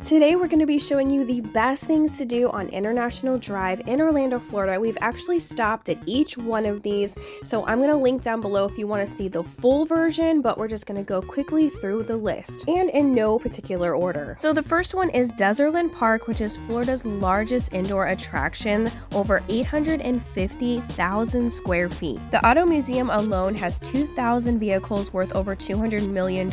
Today we're going to be showing you the best things to do on International Drive in Orlando, Florida. We've actually stopped at each one of these, so I'm going to link down below if you want to see the full version, but we're just going to go quickly through the list, and in no particular order. So the first one is Dezerland Park, which is Florida's largest indoor attraction, over 850,000 square feet. The Auto Museum alone has 2,000 vehicles worth over $200 million.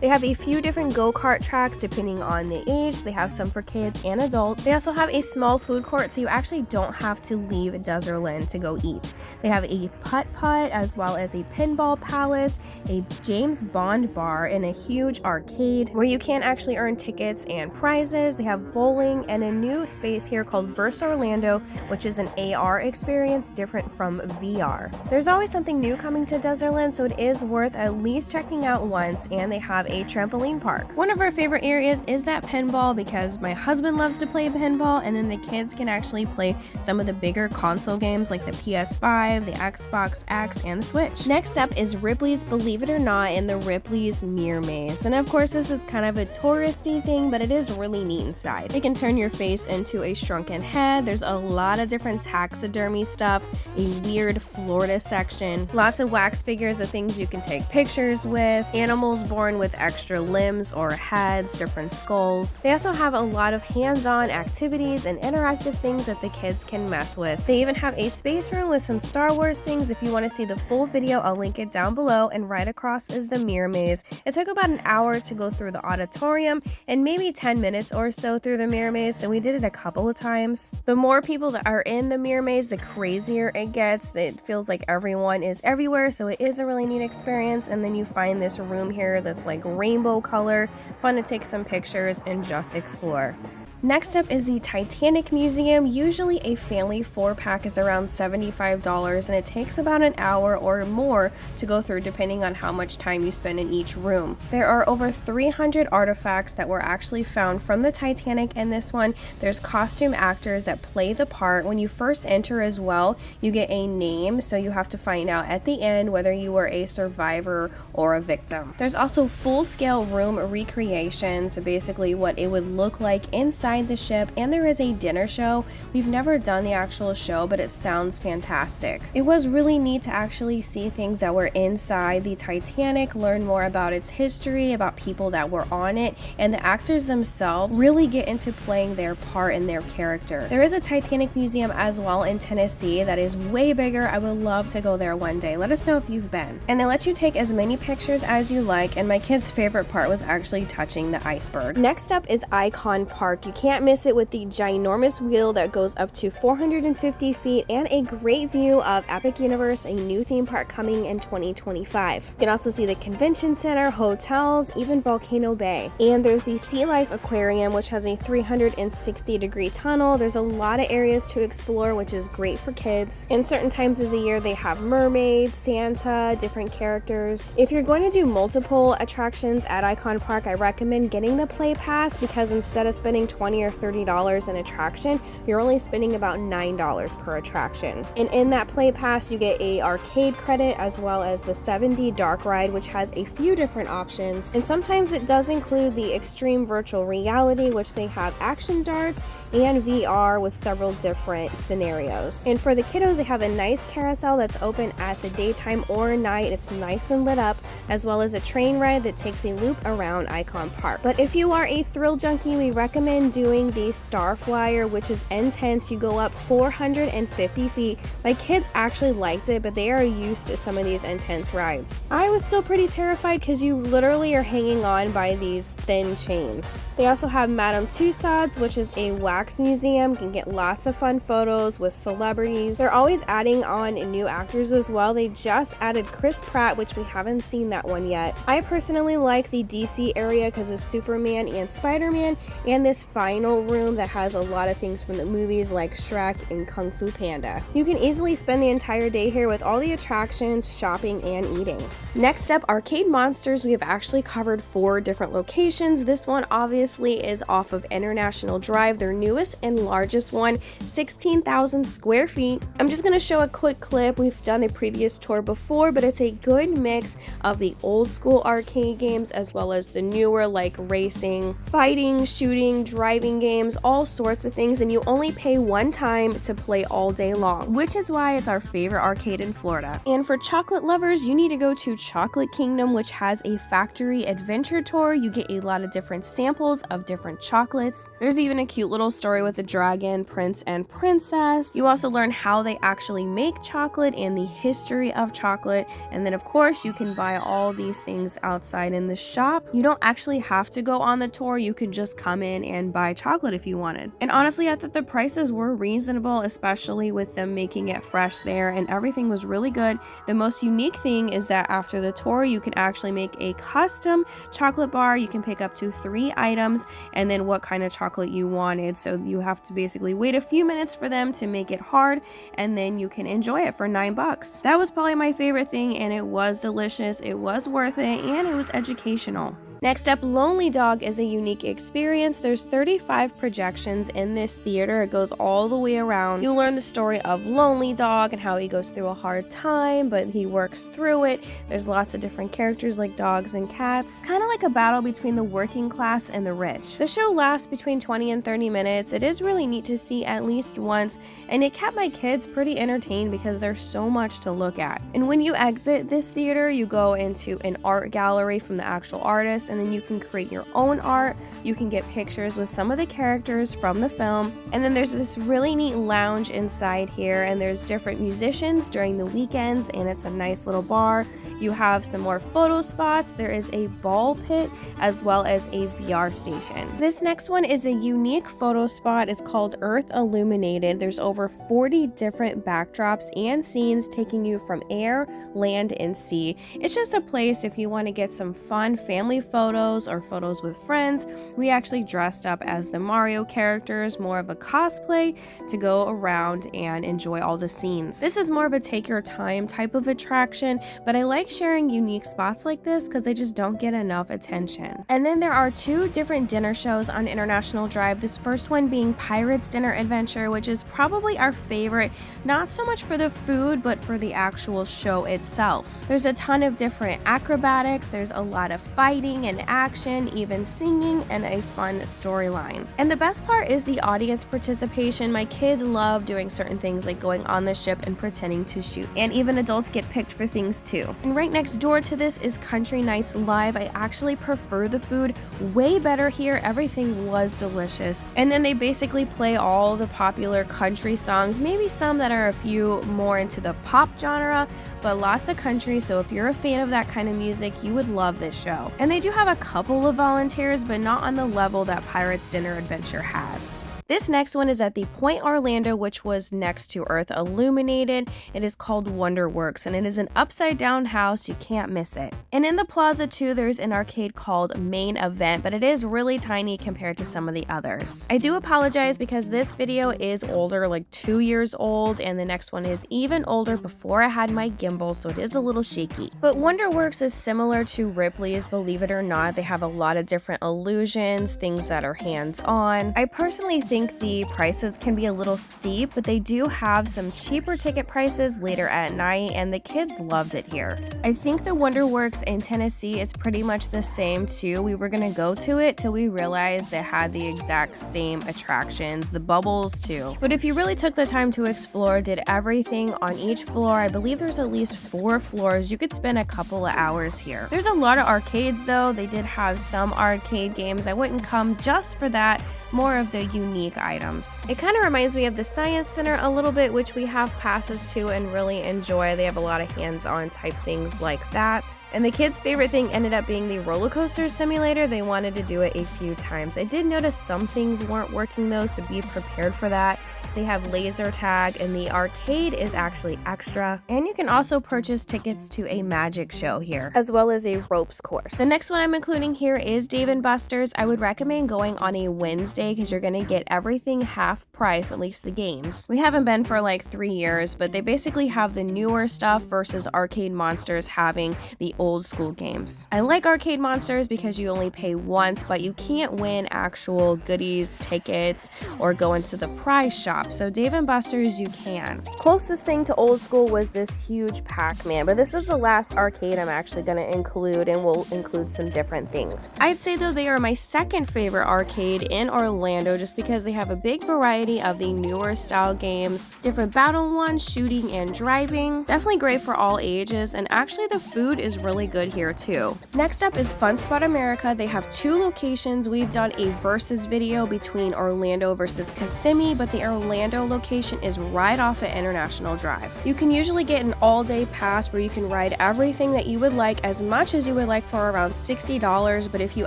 They have a few different go-kart tracks depending on the age. They have some for kids and adults. They also have a small food court, so you actually don't have to leave Dezerland to go eat. They have a putt-putt as well as a pinball palace, a James Bond bar, and a huge arcade where you can actually earn tickets and prizes. They have bowling and a new space here called Verse Orlando, which is an AR experience different from VR. There's always something new coming to Dezerland, so it is worth at least checking out once, and they have a trampoline park. One of our favorite areas is that pinball because my husband loves to play pinball, and then the kids can actually play some of the bigger console games like the PS5, the Xbox X, and the Switch. Next up is Ripley's Believe It or Not and the Ripley's Mirror Maze. And of course this is kind of a touristy thing, but it is really neat inside. You can turn your face into a shrunken head. There's a lot of different taxidermy stuff, a weird Florida section, lots of wax figures of things you can take pictures with, animals born with extra limbs or heads, different skulls. They also have a lot of hands-on activities and interactive things that the kids can mess with. They even have a space room with some Star Wars things. If you want to see the full video, I'll link it down below, and right across is the Mirror Maze. It took about an hour to go through the auditorium and maybe 10 minutes or so through the Mirror Maze, so we did it a couple of times. The more people that are in the Mirror Maze, the crazier it gets. It feels like everyone is everywhere, so it is a really neat experience. And then you find this room here that's like rainbow color, fun to take some pictures and just explore. Next up is the Titanic Museum. Usually a family 4-pack is around $75, and it takes about an hour or more to go through depending on how much time you spend in each room. There are over 300 artifacts that were actually found from the Titanic in this one. There's costume actors that play the part. When you first enter as well, you get a name, so you have to find out at the end whether you were a survivor or a victim. There's also full-scale room recreations, basically what it would look like inside the ship, and there is a dinner show. We've never done the actual show, but it sounds fantastic. It was really neat to actually see things that were inside the Titanic, learn more about its history, about people that were on it, and the actors themselves really get into playing their part and their character. There is a Titanic museum as well in Tennessee that is way bigger. I would love to go there one day. Let us know if you've been. And they let you take as many pictures as you like, and my kid's favorite part was actually touching the iceberg. Next up is Icon Park. You can't miss it with the ginormous wheel that goes up to 450 feet and a great view of Epic Universe, a new theme park coming in 2025. You can also see the convention center, hotels, even Volcano Bay. And there's the Sea Life Aquarium, which has a 360-degree tunnel. There's a lot of areas to explore, which is great for kids. In certain times of the year, they have mermaids, Santa, different characters. If you're going to do multiple attractions at Icon Park, I recommend getting the Play Pass, because instead of spending $20 or $30 an attraction, you're only spending about $9 per attraction. And in that Play Pass, you get a arcade credit as well as the 7D dark ride, which has a few different options. And sometimes it does include the extreme virtual reality, which they have action darts and VR with several different scenarios. And for the kiddos, they have a nice carousel that's open at the daytime or night. It's nice and lit up, as well as a train ride that takes a loop around Icon Park. But if you are a thrill junkie, we recommend doing the Starflyer, which is intense. You go up 450 feet. My kids actually liked it, but they are used to some of these intense rides. I was still pretty terrified because you literally are hanging on by these thin chains. They also have Madame Tussauds, which is a wax museum. You can get lots of fun photos with celebrities. They're always adding on new actors as well. They just added Chris Pratt, which we haven't seen that one yet. I personally like the DC area because of Superman and Spider-Man, and this 5 final room that has a lot of things from the movies like Shrek and Kung Fu Panda. You can easily spend the entire day here with all the attractions, shopping, and eating. Next up, Arcade Monsters. We have actually covered 4 different locations. This one obviously is off of International Drive, their newest and largest one, 16,000 square feet. I'm just going to show a quick clip. We've done a previous tour before, but it's a good mix of the old school arcade games as well as the newer like racing, fighting, shooting, driving games, all sorts of things, and you only pay one time to play all day long, which is why it's our favorite arcade in Florida. And for chocolate lovers, you need to go to Chocolate Kingdom, which has a factory adventure tour. You get a lot of different samples of different chocolates. There's even a cute little story with a dragon, prince, and princess. You also learn how they actually make chocolate and the history of chocolate. And then of course you can buy all these things outside in the shop. You don't actually have to go on the tour. You can just come in and buy chocolate if you wanted. And honestly, I thought the prices were reasonable, especially with them making it fresh there, and everything was really good. The most unique thing is that after the tour, you can actually make a custom chocolate bar. You can pick up to 3 items and then what kind of chocolate you wanted. So you have to basically wait a few minutes for them to make it hard, and then you can enjoy it for $9. That was probably my favorite thing, and it was delicious, it was worth it, and it was educational. Next up, Lonely Dog is a unique experience. There's 35 projections in this theater. It goes all the way around. You'll learn the story of Lonely Dog and how he goes through a hard time, but he works through it. There's lots of different characters like dogs and cats. Kind of like a battle between the working class and the rich. The show lasts between 20 and 30 minutes. It is really neat to see at least once, and it kept my kids pretty entertained because there's so much to look at. And when you exit this theater, you go into an art gallery from the actual artist, and then you can create your own art. You can get pictures with some of the characters from the film, and then there's this really neat lounge inside here, and there's different musicians during the weekends, and it's a nice little bar. You have some more photo spots. There is a ball pit as well as a VR station. This next one is a unique photo spot. It's called Earth Illuminated. There's over 40 different backdrops and scenes taking you from air, land, and sea. It's just a place if you want to get some fun family photos or photos with friends. We actually dressed up as the Mario characters, more of a cosplay, to go around and enjoy all the scenes. This is more of a take your time type of attraction, but I like sharing unique spots like this because they just don't get enough attention. And then there are 2 different dinner shows on International Drive. This first one being Pirates Dinner Adventure, which is probably our favorite, not so much for the food, but for the actual show itself. There's a ton of different acrobatics, there's a lot of fighting and action, even singing, and a fun storyline. And the best part is the audience participation. My kids love doing certain things like going on the ship and pretending to shoot, and even adults get picked for things too. And right next door to this is Country Nights Live. I actually prefer the food way better here. Everything was delicious. And then they basically play all the popular country songs, maybe some that are a few more into the pop genre, but lots of country, so if you're a fan of that kind of music, you would love this show. And they do have a couple of volunteers, but not on the level that Pirates Dinner Adventure has. This next one is at the Point Orlando, which was next to Earth Illuminated. It is called Wonderworks, and it is an upside down house. You can't miss it. And in the plaza too, there's an arcade called Main Event, but it is really tiny compared to some of the others. I do apologize because this video is older, like 2 years old, and the next one is even older before I had my gimbal, so it is a little shaky. But Wonderworks is similar to Ripley's, believe it or not. They have a lot of different illusions, things that are hands-on. I personally think the prices can be a little steep, but they do have some cheaper ticket prices later at night, and the kids loved it here. I think the Wonderworks in Tennessee is pretty much the same too. We were gonna go to it till we realized it had the exact same attractions, the bubbles too. But if you really took the time to explore, did everything on each floor, I believe there's at least 4 floors, you could spend a couple of hours here. There's a lot of arcades though. They did have some arcade games. I wouldn't come just for that, more of the unique items. It kind of reminds me of the Science Center a little bit, which we have passes to and really enjoy. They have a lot of hands-on type things like that. And the kids' favorite thing ended up being the roller coaster simulator. They wanted to do it a few times. I did notice some things weren't working though, so be prepared for that. They have laser tag, and the arcade is actually extra. And you can also purchase tickets to a magic show here, as well as a ropes course. The next one I'm including here is Dave & Buster's. I would recommend going on a Wednesday stay because you're gonna get everything half price, at least the games. We haven't been for like 3 years, but they basically have the newer stuff versus Arcade Monsters having the old school games. I like Arcade Monsters because you only pay once, but you can't win actual goodies, tickets, or go into the prize shop. So Dave & Buster's you can. Closest thing to old school was this huge Pac-Man, but this is the last arcade I'm actually going to include, and we'll include some different things. I'd say though they are my second favorite arcade in Orlando just because they have a big variety of the newer style games, different battle ones, shooting and driving. Definitely great for all ages, and actually the food is really good here too. Next up is Fun Spot America. They have 2 locations. We've done a versus video between Orlando versus Kissimmee, but the Orlando location is right off at International Drive. You can usually get an all-day pass where you can ride everything that you would like, as much as you would like, for around $60, but if you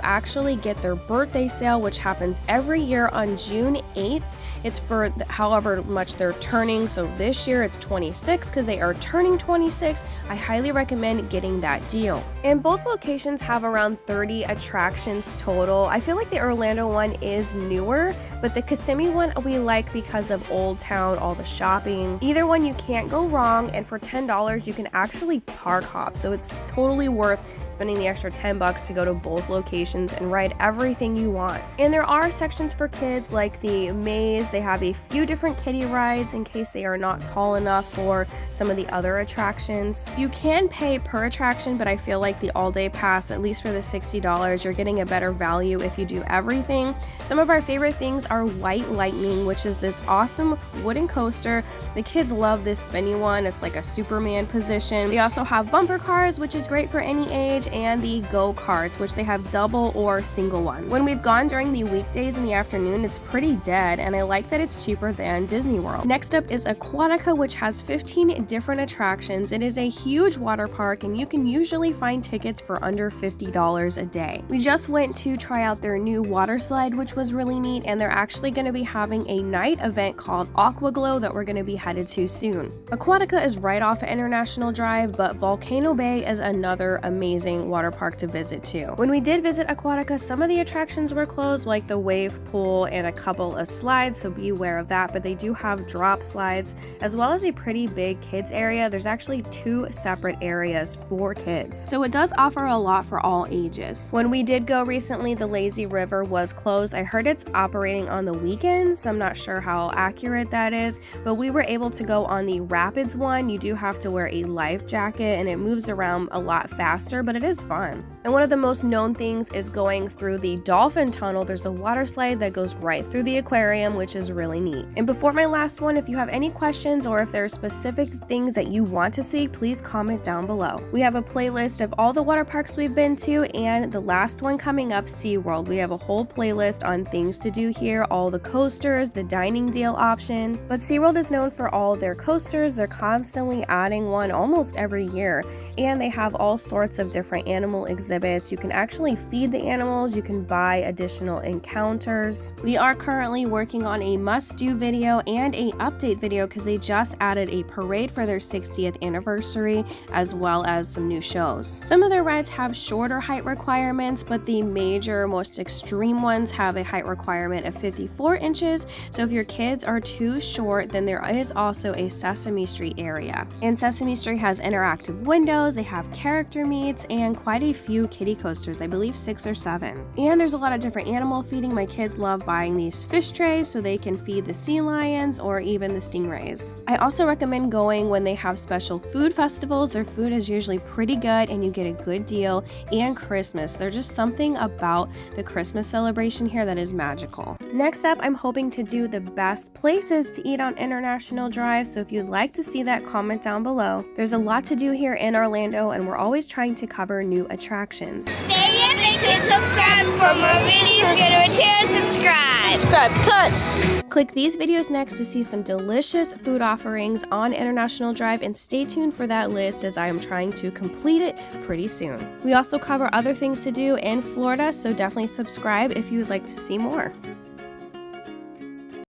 actually get their birthday sale, which happens every year on June 8th, it's for however much they're turning. So this year it's 26 because they are turning 26. I highly recommend getting that deal. And both locations have around 30 attractions total. I feel like the Orlando one is newer, but the Kissimmee one we like because of Old Town, all the shopping. Either one you can't go wrong, and for $10 you can actually park hop. So it's totally worth spending the extra $10 to go to both locations and ride everything you want. And there are sections for kids like the maze. They have a few different kiddie rides in case they are not tall enough for some of the other attractions. You can pay per attraction, but I feel like the all-day pass, at least for the $60, you're getting a better value if you do everything. Some of our favorite things are White Lightning, which is this awesome wooden coaster. The kids love this spinny one. It's like a Superman position. They also have bumper cars, which is great for any age, and the go-karts, which they have double or single ones. When we've gone during the weekdays in the afternoon, it's pretty dead, and I like that it's cheaper than Disney World. Next up is Aquatica, which has 15 different attractions. It is a huge water park, and you can usually find tickets for under $50 a day. We just went to try out their new water slide, which was really neat, and they're actually going to be having a night event called Aquaglow that we're going to be headed to soon. Aquatica is right off at International Drive, but Volcano Bay is another amazing water park to visit too. When we did visit Aquatica, some of the attractions were closed, like the wave pool and a couple of slides, so be aware of that, but they do have drop slides as well as a pretty big kids area. There's actually 2 separate areas for kids, so it does offer a lot for all ages. When we did go recently, the Lazy River was closed. I heard it's operating on the weekends. I'm not sure how accurate that is, but we were able to go on the Rapids one. You do have to wear a life jacket and it moves around a lot faster, but it is fun. And one of the most known things is going through the Dolphin Tunnel. There's a water slide that goes right through the aquarium, which is really neat. And before my last one, if you have any questions or if there are specific things that you want to see, please comment down below. We have a playlist of all the water parks we've been to, and the last one coming up, SeaWorld. We have a whole playlist on things to do here, all the coasters, the dining deal option. But SeaWorld is known for all their coasters. They're constantly adding one almost every year, and they have all sorts of different animal exhibits. You can actually feed the animals, you can buy additional encounters. We are currently working on a must-do video and a update video because they just added a parade for their 60th anniversary, as well as some new shows. Some of their rides have shorter height requirements, but the major, most extreme ones have a height requirement of 54 inches. So if your kids are too short, then there is also a Sesame Street area. And Sesame Street has interactive windows, they have character meets, and quite a few kiddie coasters, I believe 6 or 7. And there's a lot of different animal feeding. My kids love buying these fish trays so they can feed the sea lions or even the stingrays. I also recommend going when they have special food festivals. Their food is usually pretty good and you get a good deal. And Christmas, there's just something about the Christmas celebration here that is magical. Next up, I'm hoping to do the best places to eat on International Drive, so if you'd like to see that, comment down below. There's a lot to do here in Orlando, and we're always trying to cover new attractions. Stay and subscribe for more videos. Get a chair, subscribe. Cut. Click these videos next to see some delicious food offerings on International Drive, and stay tuned for that list as I am trying to complete it pretty soon. We also cover other things to do in Florida, so definitely subscribe if you would like to see more.